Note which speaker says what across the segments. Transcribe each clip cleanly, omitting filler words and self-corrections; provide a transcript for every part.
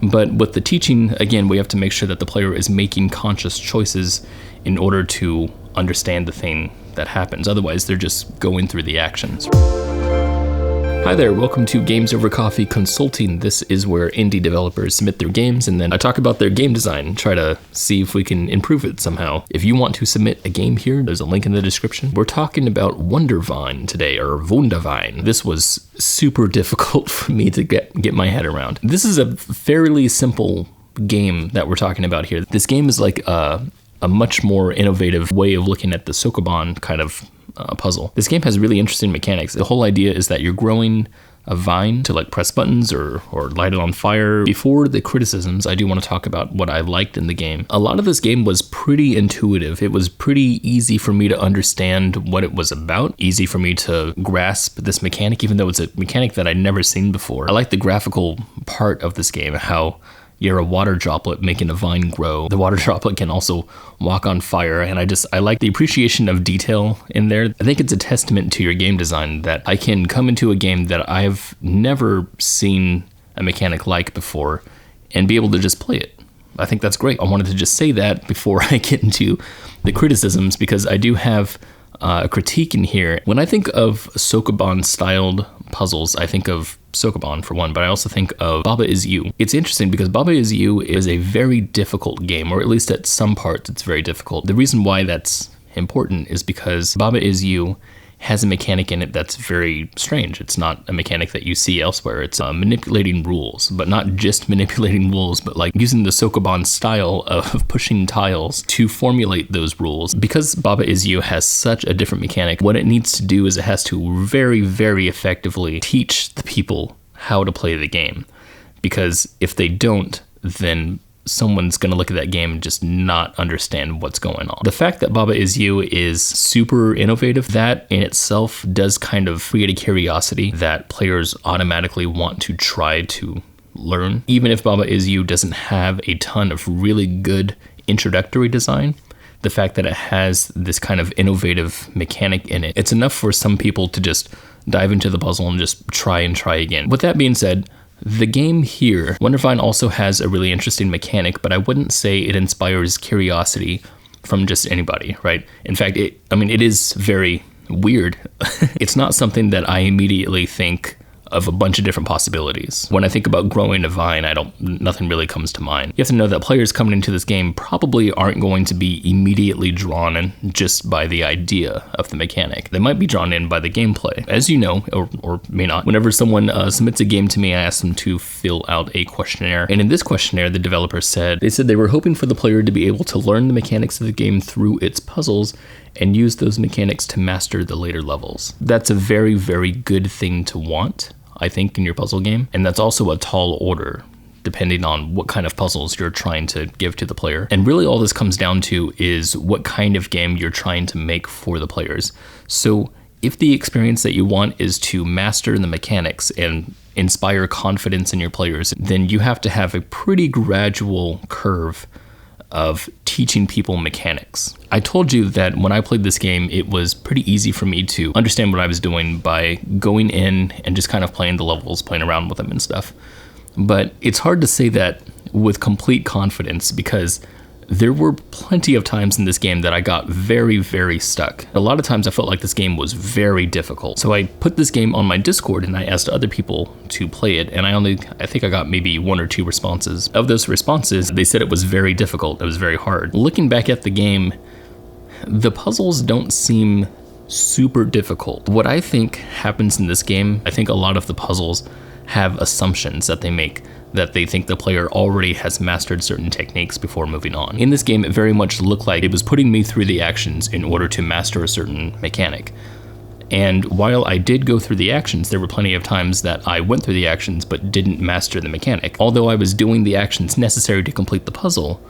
Speaker 1: But with the teaching, again, we have to make sure that the player is making conscious choices in order to understand the thing that happens. Otherwise, they're just going through the actions. Hi there, welcome to Games Over Coffee Consulting. This is where indie developers submit their games and then I talk about their game design, try to see if we can improve it somehow. If you want to submit a game here, there's a link in the description. We're talking about Wondervine today, or Wondervine. This was super difficult for me to get my head around. This is a fairly simple game that we're talking about here. This game is like a much more innovative way of looking at the Sokoban kind of puzzle. This game has really interesting mechanics. The whole idea is that you're growing a vine to like press buttons or light it on fire. Before the criticisms, I do want to talk about what I liked in the game. A lot of this game was pretty intuitive. It was pretty easy for me to understand what it was about, easy for me to grasp this mechanic, even though it's a mechanic that I'd never seen before. I like the graphical part of this game, how you're a water droplet making a vine grow. The water droplet can also walk on fire, and I like the appreciation of detail in there. I think it's a testament to your game design that I can come into a game that I've never seen a mechanic like before and be able to just play it. I think that's great. I wanted to just say that before I get into the criticisms, because I do have a critique in here. When I think of Sokoban-styled puzzles, I think of Sokoban for one, but I also think of Baba Is You. It's interesting because Baba Is You is a very difficult game, or at least at some parts it's very difficult. The reason why that's important is because Baba Is You has a mechanic in it that's very strange. It's not a mechanic that you see elsewhere. It's manipulating rules, but not just manipulating rules, but like using the Sokoban style of pushing tiles to formulate those rules. Because Baba Is You has such a different mechanic, what it needs to do is it has to very, very effectively teach the people how to play the game. Because if they don't, then someone's going to look at that game and just not understand what's going on. The fact that Baba Is You is super innovative, that in itself does kind of create a curiosity that players automatically want to try to learn. Even if Baba Is You doesn't have a ton of really good introductory design, the fact that it has this kind of innovative mechanic in it, it's enough for some people to just dive into the puzzle and just try again. With that being said, the game here, Wondervine, also has a really interesting mechanic, but I wouldn't say it inspires curiosity from just anybody, right? In fact, it is very weird. It's not something that I immediately think of a bunch of different possibilities. When I think about growing a vine, nothing really comes to mind. You have to know that players coming into this game probably aren't going to be immediately drawn in just by the idea of the mechanic. They might be drawn in by the gameplay. As you know, or may not, whenever someone submits a game to me, I ask them to fill out a questionnaire. And in this questionnaire, the developer said they were hoping for the player to be able to learn the mechanics of the game through its puzzles and use those mechanics to master the later levels. That's a very, very good thing to want, I think, in your puzzle game. And that's also a tall order, depending on what kind of puzzles you're trying to give to the player. And really all this comes down to is what kind of game you're trying to make for the players. So if the experience that you want is to master the mechanics and inspire confidence in your players, then you have to have a pretty gradual curve of teaching people mechanics. I told you that when I played this game, it was pretty easy for me to understand what I was doing by going in and just kind of playing the levels, playing around with them and stuff. But it's hard to say that with complete confidence, because there were plenty of times in this game that I got very, very stuck. A lot of times I felt like this game was very difficult. So I put this game on my Discord and I asked other people to play it, and I think I got maybe 1 or 2 responses. Of those responses, they said it was very difficult, it was very hard. Looking back at the game, the puzzles don't seem super difficult. What I think happens in this game, I think a lot of the puzzles have assumptions that they make, that they think the player already has mastered certain techniques before moving on. In this game, it very much looked like it was putting me through the actions in order to master a certain mechanic. And while I did go through the actions, there were plenty of times that I went through the actions but didn't master the mechanic. Although I was doing the actions necessary to complete the puzzle,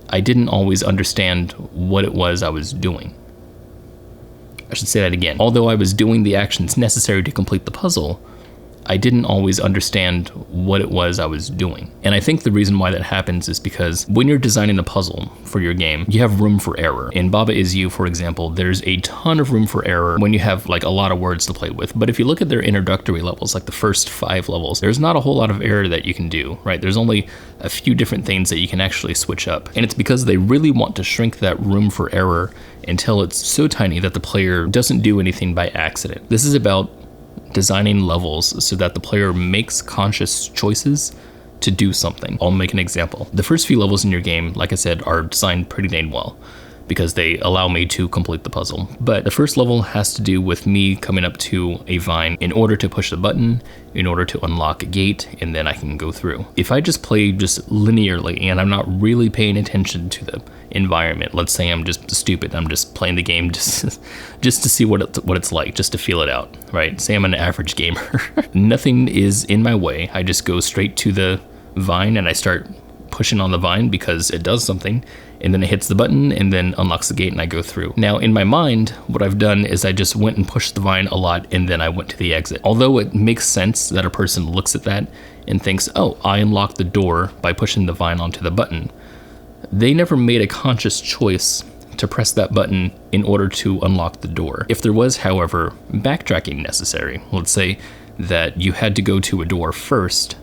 Speaker 1: I didn't always understand what it was I was doing. I should say that again. Although I was doing the actions necessary to complete the puzzle, I didn't always understand what it was I was doing. And I think the reason why that happens is because when you're designing a puzzle for your game, you have room for error. In Baba Is You, for example, there's a ton of room for error when you have like a lot of words to play with. But if you look at their introductory levels, like the first 5 levels, there's not a whole lot of error that you can do, right? There's only a few different things that you can actually switch up. And it's because they really want to shrink that room for error until it's so tiny that the player doesn't do anything by accident. This is about designing levels so that the player makes conscious choices to do something. I'll make an example. The first few levels in your game, like I said, are designed pretty dang well because they allow me to complete the puzzle. But the first level has to do with me coming up to a vine in order to push the button, in order to unlock a gate, and then I can go through. If I just play just linearly and I'm not really paying attention to the environment, let's say I'm just stupid, I'm just playing the game just to see what it's like, just to feel it out, right? Say I'm an average gamer. Nothing is in my way. I just go straight to the vine and I start pushing on the vine because it does something, and then it hits the button and then unlocks the gate and I go through. Now in my mind, what I've done is I just went and pushed the vine a lot and then I went to the exit. Although it makes sense that a person looks at that and thinks, oh, I unlocked the door by pushing the vine onto the button, they never made a conscious choice to press that button in order to unlock the door. If there was, however, backtracking necessary, let's say that you had to go to a door first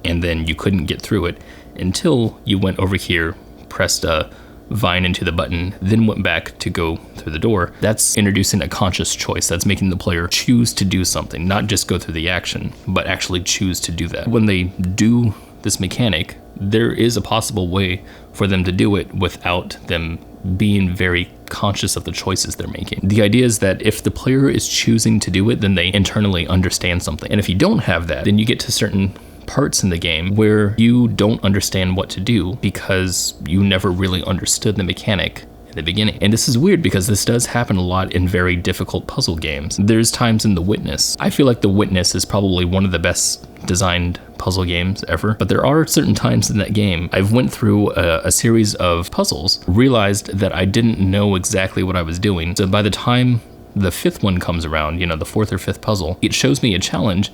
Speaker 1: and then you couldn't get through it until you went over here, pressed a vine into the button, then went back to go through the door, that's introducing a conscious choice. That's making the player choose to do something, not just go through the action, but actually choose to do that. When they do this mechanic, there is a possible way for them to do it without them being very conscious of the choices they're making. The idea is that if the player is choosing to do it, then they internally understand something. And if you don't have that, then you get to certain parts in the game where you don't understand what to do because you never really understood the mechanic in the beginning. And this is weird because this does happen a lot in very difficult puzzle games. There's times in The Witness. I feel like The Witness is probably one of the best designed puzzle games ever, but there are certain times in that game I've went through a series of puzzles, realized that I didn't know exactly what I was doing. So by the time the 5th one comes around, the 4th or 5th puzzle, it shows me a challenge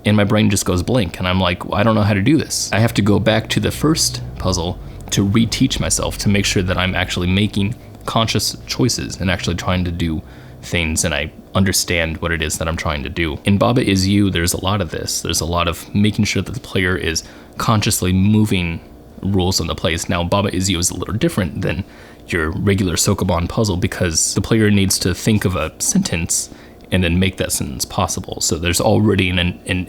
Speaker 1: and my brain just goes blank and I'm like, well, I don't know how to do this. I have to go back to the first puzzle to reteach myself to make sure that I'm actually making conscious choices and actually trying to do things and I understand what it is that I'm trying to do. In Baba Is You, there's a lot of this. There's a lot of making sure that the player is consciously moving rules on the place. Now, Baba Is You is a little different than your regular Sokoban puzzle because the player needs to think of a sentence and then make that sentence possible. So there's already an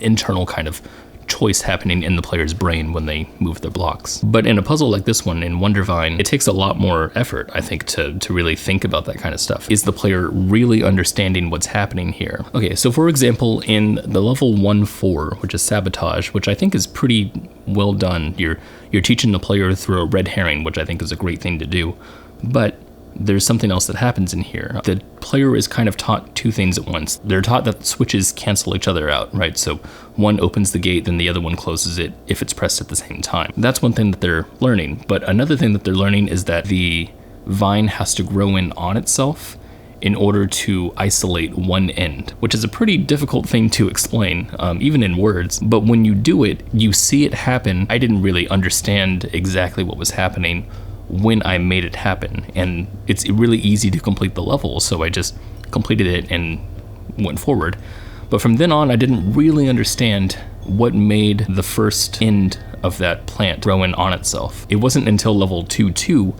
Speaker 1: internal kind of choice happening in the player's brain when they move their blocks. But in a puzzle like this one, in Wondervine, it takes a lot more effort, I think, to really think about that kind of stuff. Is the player really understanding what's happening here? Okay, so for example, in the level 1-4, which is Sabotage, which I think is pretty well done, you're teaching the player through a red herring, which I think is a great thing to do. But there's something else that happens in here. The player is kind of taught 2 things at once. They're taught that switches cancel each other out, right? So one opens the gate, then the other one closes it if it's pressed at the same time. That's one thing that they're learning. But another thing that they're learning is that the vine has to grow in on itself in order to isolate one end, which is a pretty difficult thing to explain, even in words. But when you do it, you see it happen. I didn't really understand exactly what was happening when I made it happen, and it's really easy to complete the level, so I just completed it and went forward. But from then on, I didn't really understand what made the first end of that plant grow in on itself. It wasn't until level 2-2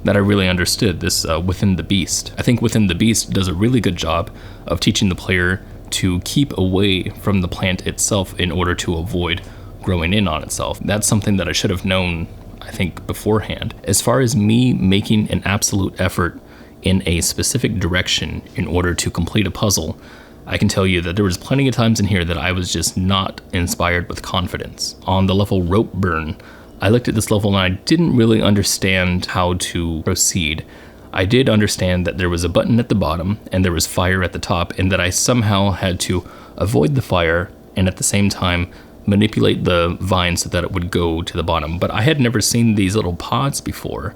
Speaker 1: that I really understood this Within the Beast. I think Within the Beast does a really good job of teaching the player to keep away from the plant itself in order to avoid growing in on itself. That's something that I should have known, I think, beforehand. As far as me making an absolute effort in a specific direction in order to complete a puzzle, I can tell you that there was plenty of times in here that I was just not inspired with confidence. On the level Rope Burn, I looked at this level and I didn't really understand how to proceed. I did understand that there was a button at the bottom and there was fire at the top, and that I somehow had to avoid the fire and at the same time manipulate the vine so that it would go to the bottom. But I had never seen these little pods before.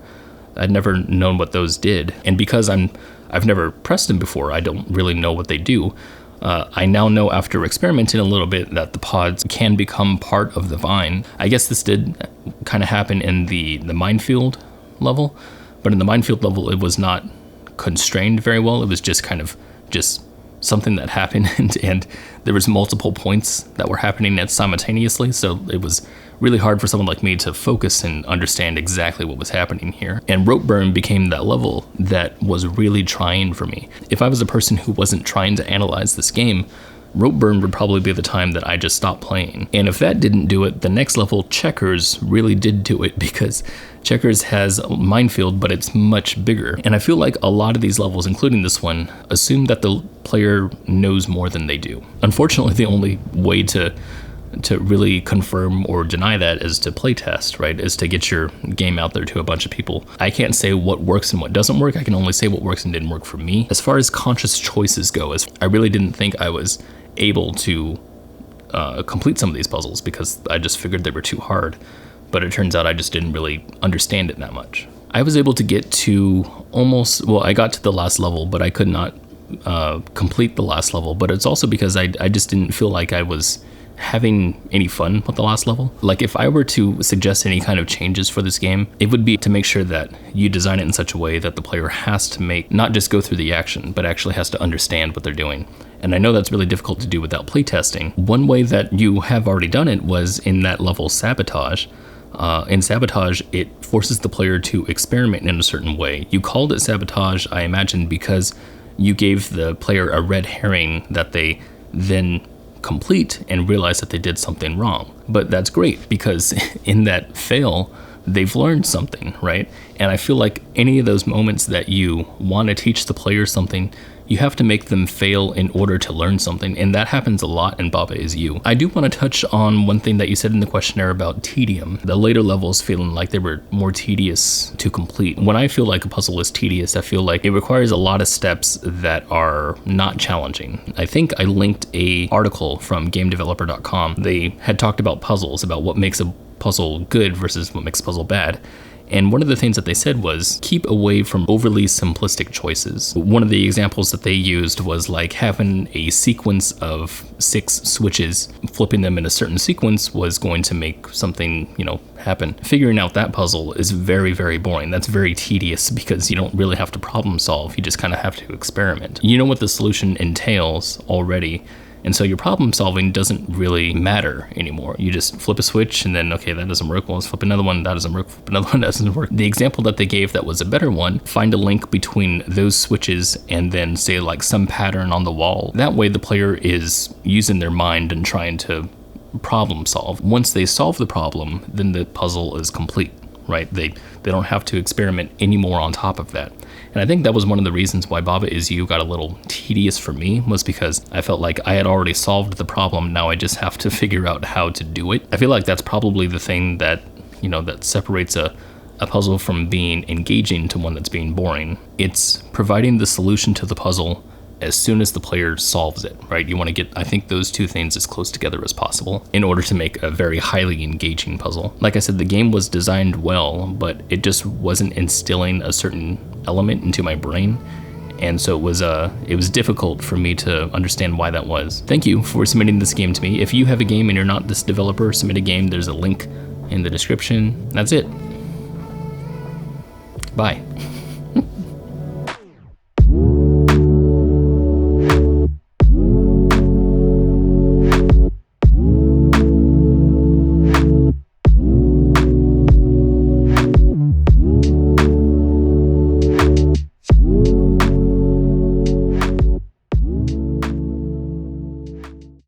Speaker 1: I'd never known what those did. And because I've never pressed them before, I don't really know what they do. I now know after experimenting a little bit that the pods can become part of the vine. I guess this did kind of happen in the minefield level, but in the minefield level it was not constrained very well. It was just kind of just something that happened and there was multiple points that were happening simultaneously, so it was really hard for someone like me to focus and understand exactly what was happening here. And rope burn became that level that was really trying for me. If I was a person who wasn't trying to analyze this game, rope burn would probably be the time that I just stopped playing. And if that didn't do it, the next level, checkers, really did do it, because checkers has a minefield, but it's much bigger. And I feel like a lot of these levels, including this one, assume that the player knows more than they do. Unfortunately, the only way to really confirm or deny that is to play test, right? Is to get your game out there to a bunch of people. I can't say what works and what doesn't work. I can only say what works and didn't work for me. As far as conscious choices go, I really didn't think I was able to complete some of these puzzles because I just figured they were too hard. But it turns out I just didn't really understand it that much. I was able to get to I got to the last level, but I could not complete the last level. But it's also because I just didn't feel like I was having any fun with the last level. Like, if I were to suggest any kind of changes for this game, it would be to make sure that you design it in such a way that the player has to not just go through the action, but actually has to understand what they're doing. And I know that's really difficult to do without playtesting. One way that you have already done it was in that level Sabotage. In Sabotage, it forces the player to experiment in a certain way. You called it Sabotage, I imagine, because you gave the player a red herring that they then complete and realize that they did something wrong. But that's great, because in that fail, they've learned something, right? And I feel like any of those moments that you want to teach the player something, you have to make them fail in order to learn something, and that happens a lot in Baba Is You. I do want to touch on one thing that you said in the questionnaire about tedium. The later levels feeling like they were more tedious to complete. When I feel like a puzzle is tedious, I feel like it requires a lot of steps that are not challenging. I think I linked an article from GameDeveloper.com. They had talked about puzzles, about what makes a puzzle good versus what makes a puzzle bad. And one of the things that they said was keep away from overly simplistic choices. One of the examples that they used was like having a sequence of 6 switches, flipping them in a certain sequence was going to make something, happen. Figuring out that puzzle is very, very boring. That's very tedious because you don't really have to problem solve. You just kind of have to experiment. You know what the solution entails already. And so your problem solving doesn't really matter anymore. You just flip a switch and then, okay, that doesn't work. Well, let's flip another one. That doesn't work. Flip another one. That doesn't work. The example that they gave that was a better one, find a link between those switches and then say like some pattern on the wall. That way the player is using their mind and trying to problem solve. Once they solve the problem, then the puzzle is complete, right? They don't have to experiment anymore on top of that. And I think that was one of the reasons why Baba Is You got a little tedious for me, was because I felt like I had already solved the problem. Now I just have to figure out how to do it. I feel like that's probably the thing that, that separates a puzzle from being engaging to one that's being boring. It's providing the solution to the puzzle as soon as the player solves it, right? You want to get, I think, those two things as close together as possible in order to make a very highly engaging puzzle. Like I said, the game was designed well, but it just wasn't instilling a certain element into my brain. And so it was difficult for me to understand why that was. Thank you for submitting this game to me. If you have a game and you're not this developer, submit a game. There's a link in the description. That's it. Bye.